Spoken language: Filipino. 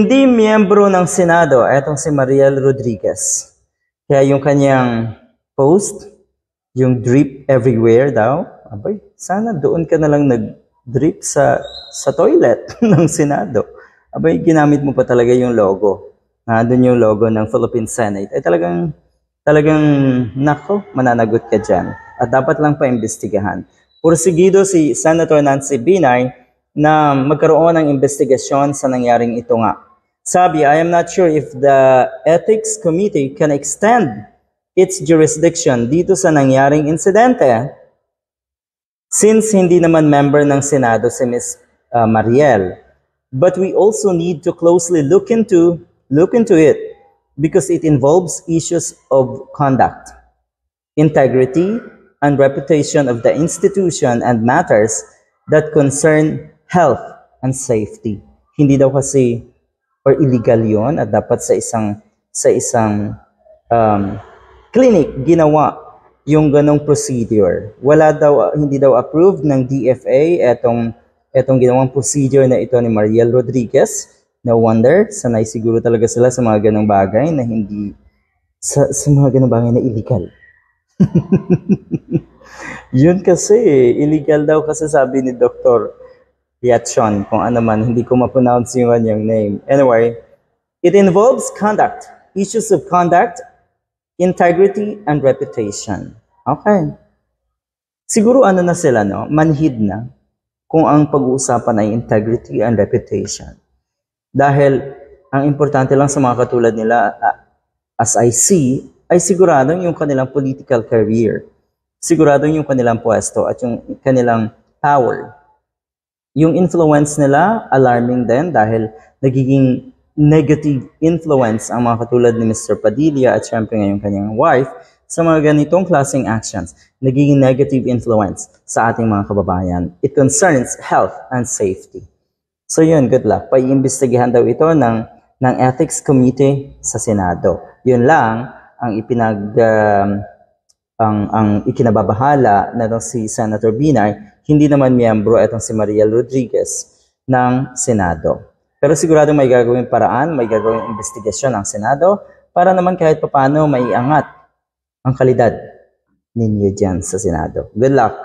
Hindi miyembro ng Senado, etong si Mariel Rodriguez. Kaya yung kanyang post, yung drip everywhere daw, abay, sana doon ka na lang nag-drip sa toilet ng Senado. Abay, ginamit mo pa talaga yung logo. Doon yung logo ng Philippine Senate. Ay talagang, nako, mananagot ka dyan. At dapat lang pa-imbestigahan. Pursigido si Senator Nancy Binay na magkaroon ng investigasyon sa nangyaring ito nga. Sabi, I am not sure if the Ethics Committee can extend its jurisdiction dito sa nangyaring insidente since hindi naman member ng Senado si Ms. Mariel. But we also need to closely look into it because it involves issues of conduct, integrity, and reputation of the institution and matters that concern health and safety. Hindi daw kasi or illegal yon at dapat sa isang clinic ginawa yung ganong procedure. Hindi daw approved ng DFA etong ginawang procedure na ito ni Mariel Rodriguez. No wonder, sanay siguro talaga sila sa mga ganong bagay na hindi sa mga ganong bagay na illegal. Yun kasi, illegal daw kasi sabi ni Dr. Yatchon, kung ano man, hindi ko ma-pronounce yung kanyang name. Anyway, it involves conduct, issues of conduct, integrity, and reputation. Okay. Siguro ano na sila, no? Manhid na kung ang pag-uusapan ay integrity and reputation. Dahil ang importante lang sa mga katulad nila, as I see, ay siguradong yung kanilang political career. Siguradong yung kanilang pwesto at yung kanilang power. Yung influence nila, alarming din dahil nagiging negative influence ang mga katulad ni Mr. Padilla at syempre ngayong kanyang wife sa mga ganitong klaseng actions. Nagiging negative influence sa ating mga kababayan. It concerns health and safety. So yun, good luck. Paiimbestigahan daw ito ng Ethics Committee sa Senado. Yun lang ang ikinababahala na si Senator Binay. Hindi naman miyembro itong si Mariel Rodriguez ng Senado. Pero sigurado may gagawing paraan, may gagawing investigasyon ang Senado para naman kahit papano maiangat ang kalidad ninyo dyan sa Senado. Good luck!